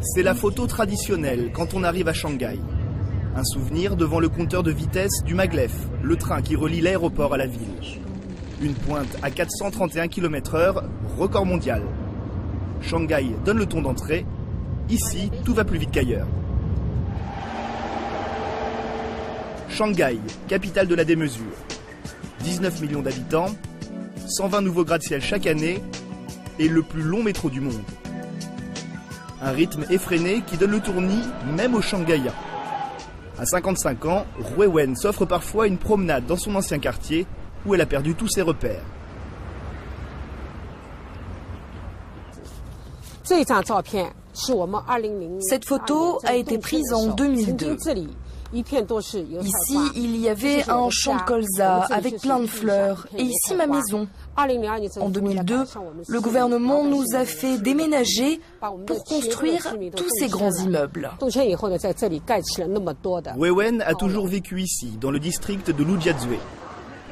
C'est la photo traditionnelle quand on arrive à Shanghai. Un souvenir devant le compteur de vitesse du Maglev, le train qui relie l'aéroport à la ville. Une pointe à 431 km/h, record mondial. Shanghai donne le ton d'entrée. Ici, tout va plus vite qu'ailleurs. Shanghai, capitale de la démesure. 19 millions d'habitants, 120 nouveaux gratte-ciel chaque année et le plus long métro du monde. Un rythme effréné qui donne le tournis même aux Shanghaïens. À 55 ans, Wei Wen s'offre parfois une promenade dans son ancien quartier où elle a perdu tous ses repères. Cette photo a été prise en 2002. Ici, il y avait un champ de colza avec plein de fleurs. Et ici, ma maison. En 2002, le gouvernement nous a fait déménager pour construire tous ces grands immeubles. Wei Wen a toujours vécu ici, dans le district de Lujiazui.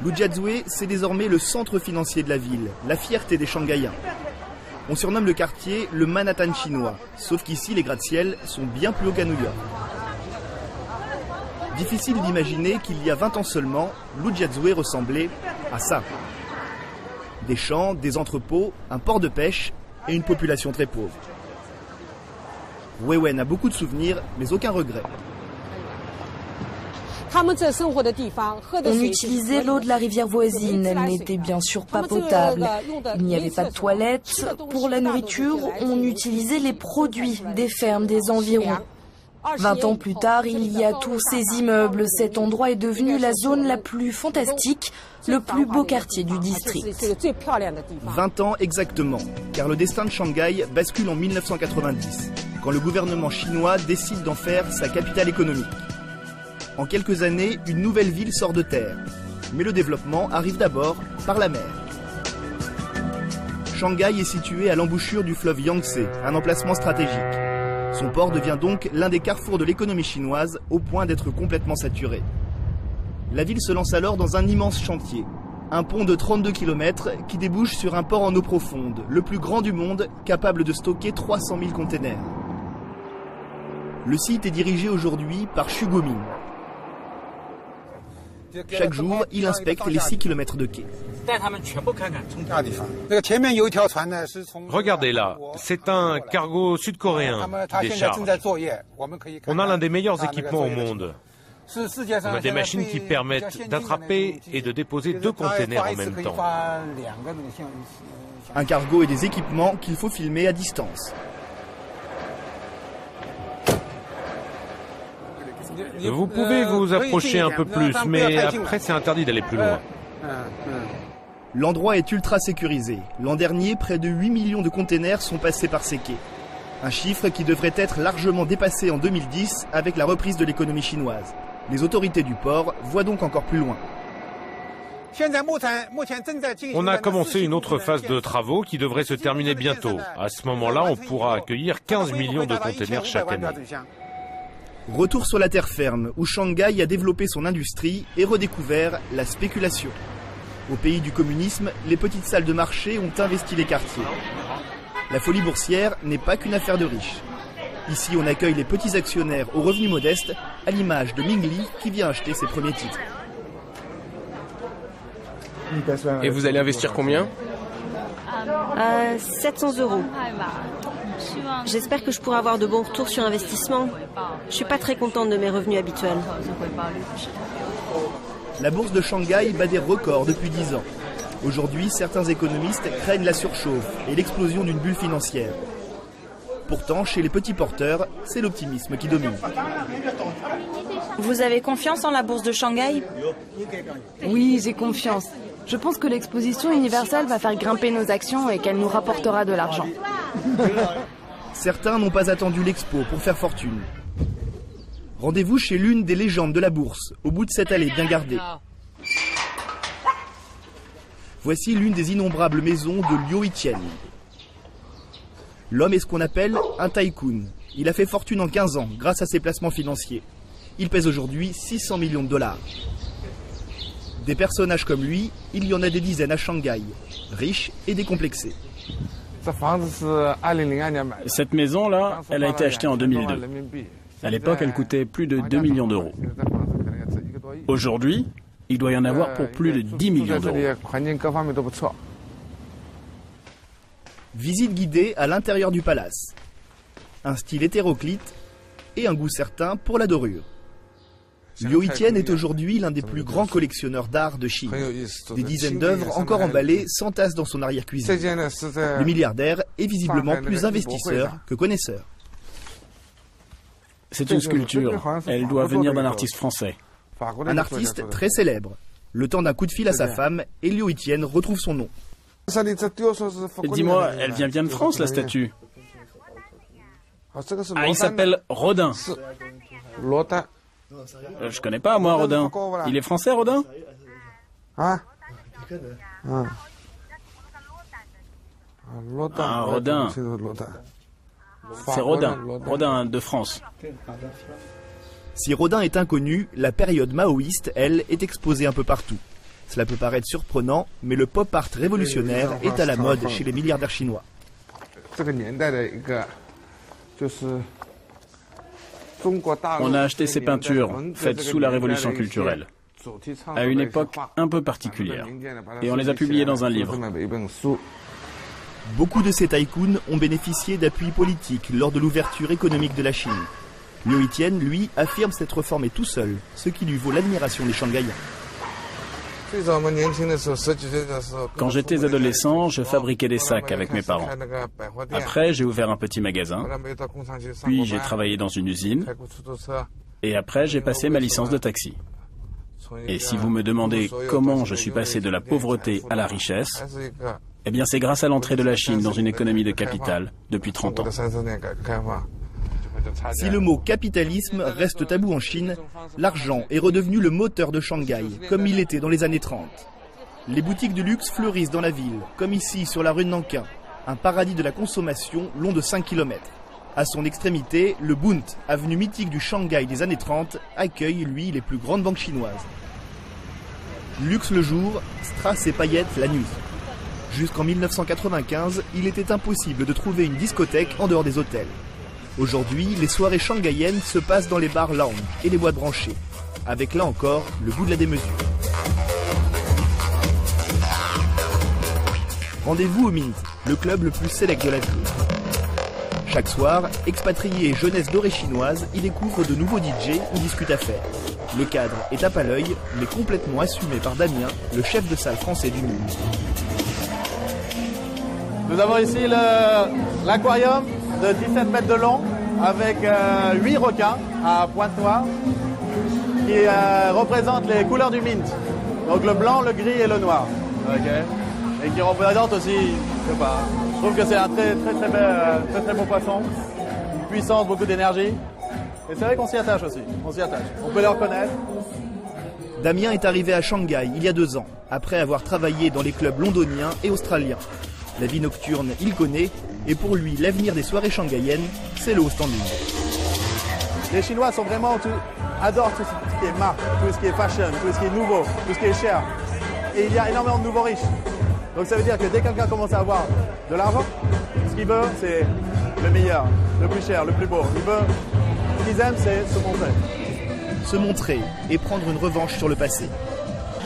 Lujiazui, c'est désormais le centre financier de la ville, la fierté des Shanghaïens. On surnomme le quartier le Manhattan chinois, sauf qu'ici, les gratte-ciel sont bien plus hauts qu'à New York. Difficile d'imaginer qu'il y a 20 ans seulement, Lujiazui ressemblait à ça. Des champs, des entrepôts, un port de pêche et une population très pauvre. Wei Wen a beaucoup de souvenirs, mais aucun regret. On utilisait l'eau de la rivière voisine, elle n'était bien sûr pas potable. Il n'y avait pas de toilettes. Pour la nourriture, on utilisait les produits des fermes des environs. 20 ans plus tard, il y a tous ces immeubles. Cet endroit est devenu la zone la plus fantastique, le plus beau quartier du district. 20 ans exactement, car le destin de Shanghai bascule en 1990, quand le gouvernement chinois décide d'en faire sa capitale économique. En quelques années, une nouvelle ville sort de terre. Mais le développement arrive d'abord par la mer. Shanghai est situé à l'embouchure du fleuve Yangtze, un emplacement stratégique. Son port devient donc l'un des carrefours de l'économie chinoise, au point d'être complètement saturé. La ville se lance alors dans un immense chantier. Un pont de 32 km qui débouche sur un port en eau profonde, le plus grand du monde, capable de stocker 300 000 containers. Le site est dirigé aujourd'hui par Xu Guomin. Chaque jour, il inspecte les 6 km de quai. Regardez là, c'est un cargo sud-coréen qui décharge. On a l'un des meilleurs équipements au monde. On a des machines qui permettent d'attraper et de déposer 2 containers en même temps. Un cargo et des équipements qu'il faut filmer à distance. Vous pouvez vous approcher un peu plus, mais après c'est interdit d'aller plus loin. L'endroit est ultra sécurisé. L'an dernier, près de 8 millions de containers sont passés par ces quais. Un chiffre qui devrait être largement dépassé en 2010 avec la reprise de l'économie chinoise. Les autorités du port voient donc encore plus loin. On a commencé une autre phase de travaux qui devrait se terminer bientôt. À ce moment-là, on pourra accueillir 15 millions de containers chaque année. Retour sur la terre ferme, où Shanghai a développé son industrie et redécouvert la spéculation. Au pays du communisme, les petites salles de marché ont investi les quartiers. La folie boursière n'est pas qu'une affaire de riches. Ici, on accueille les petits actionnaires aux revenus modestes, à l'image de Ming Li qui vient acheter ses premiers titres. Et vous allez investir combien ? 700 €. J'espère que je pourrai avoir de bons retours sur investissement. Je suis pas très contente de mes revenus habituels. La bourse de Shanghai bat des records depuis 10 ans. Aujourd'hui, certains économistes craignent la surchauffe et l'explosion d'une bulle financière. Pourtant, chez les petits porteurs, c'est l'optimisme qui domine. Vous avez confiance en la bourse de Shanghai ? Oui, j'ai confiance. Je pense que l'exposition universelle va faire grimper nos actions et qu'elle nous rapportera de l'argent. Certains n'ont pas attendu l'expo pour faire fortune. Rendez-vous chez l'une des légendes de la bourse, au bout de cette allée bien gardée. Voici l'une des innombrables maisons de Liu Yiqian. L'homme est ce qu'on appelle un tycoon. Il a fait fortune en 15 ans grâce à ses placements financiers. Il pèse aujourd'hui 600 millions de dollars. Des personnages comme lui, il y en a des dizaines à Shanghai, riches et décomplexés. Cette maison-là, elle a été achetée en 2002. À l'époque, elle coûtait plus de 2 millions d'euros. Aujourd'hui, il doit y en avoir pour plus de 10 millions d'euros. Visite guidée à l'intérieur du palace. Un style hétéroclite et un goût certain pour la dorure. Liu Yiqian est aujourd'hui l'un des plus grands collectionneurs d'art de Chine. Des dizaines d'œuvres encore emballées s'entassent dans son arrière-cuisine. Le milliardaire est visiblement plus investisseur que connaisseur. C'est une sculpture. Elle doit venir d'un artiste français. Un artiste très célèbre. Le temps d'un coup de fil à sa femme, et Liu Yiqian retrouve son nom. Dis-moi, elle vient bien de France, la statue? Ah, il s'appelle Rodin. Je connais pas, moi, Rodin. Il est français, Rodin? Ah, Rodin. C'est Rodin. Rodin de France. Si Rodin est inconnu, la période maoïste, elle, est exposée un peu partout. Cela peut paraître surprenant, mais le pop art révolutionnaire est à la mode chez les milliardaires chinois. On a acheté ces peintures, faites sous la révolution culturelle, à une époque un peu particulière, et on les a publiées dans un livre. Beaucoup de ces tycoons ont bénéficié d'appuis politiques lors de l'ouverture économique de la Chine. Liu Yiqian, lui, affirme s'être formé tout seul, ce qui lui vaut l'admiration des Shanghaïens. Quand j'étais adolescent, je fabriquais des sacs avec mes parents. Après, j'ai ouvert un petit magasin, puis j'ai travaillé dans une usine, et après, j'ai passé ma licence de taxi. Et si vous me demandez comment je suis passé de la pauvreté à la richesse, eh bien c'est grâce à l'entrée de la Chine dans une économie de capital depuis 30 ans. Si le mot capitalisme reste tabou en Chine, l'argent est redevenu le moteur de Shanghai, comme il était dans les années 30. Les boutiques de luxe fleurissent dans la ville, comme ici sur la rue de Nankin, un paradis de la consommation long de 5 km. À son extrémité, le Bunt, avenue mythique du Shanghai des années 30, accueille, lui, les plus grandes banques chinoises. Luxe le jour, strass et paillettes la nuit. Jusqu'en 1995, il était impossible de trouver une discothèque en dehors des hôtels. Aujourd'hui, les soirées shanghaïennes se passent dans les bars lounge et les boîtes branchées, avec là encore le goût de la démesure. Rendez-vous au Mint, le club le plus sélect de la ville. Chaque soir, expatriés et jeunesse dorée chinoise y découvrent de nouveaux DJ ou discutent affaires. Le cadre est tape à l'œil, mais complètement assumé par Damien, le chef de salle français du Mint. Nous avons ici l'aquarium de 17 mètres de long avec 8 requins à pointe noire qui représentent les couleurs du mint. Donc le blanc, le gris et le noir. Okay. Et qui représentent aussi, je sais pas, je trouve que c'est un très beau poisson. Une puissance, beaucoup d'énergie. Et c'est vrai qu'on s'y attache aussi, on peut le reconnaître. Damien est arrivé à Shanghai il y a 2 ans, après avoir travaillé dans les clubs londoniens et australiens. La vie nocturne, il connaît, et pour lui, l'avenir des soirées shanghaïennes, c'est le haut standing. Les Chinois adorent tout ce qui est marque, tout ce qui est fashion, tout ce qui est nouveau, tout ce qui est cher. Et il y a énormément de nouveaux riches. Donc ça veut dire que dès que quelqu'un commence à avoir de l'argent, ce qu'il veut, c'est le meilleur, le plus cher, le plus beau. Ce qu'ils aiment, c'est se montrer. Se montrer et prendre une revanche sur le passé.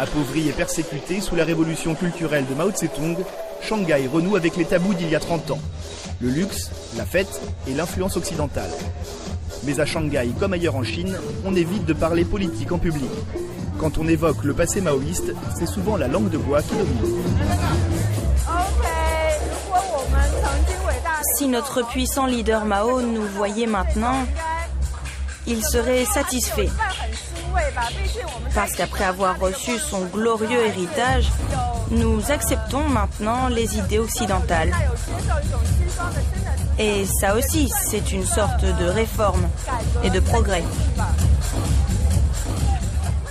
Appauvri et persécuté sous la révolution culturelle de Mao Tse-tung, Shanghai renoue avec les tabous d'il y a 30 ans. Le luxe, la fête et l'influence occidentale. Mais à Shanghai, comme ailleurs en Chine, on évite de parler politique en public. Quand on évoque le passé maoïste, c'est souvent la langue de bois qui domine. Si notre puissant leader Mao nous voyait maintenant, il serait satisfait. Parce qu'après avoir reçu son glorieux héritage, nous acceptons maintenant les idées occidentales. Et ça aussi, c'est une sorte de réforme et de progrès.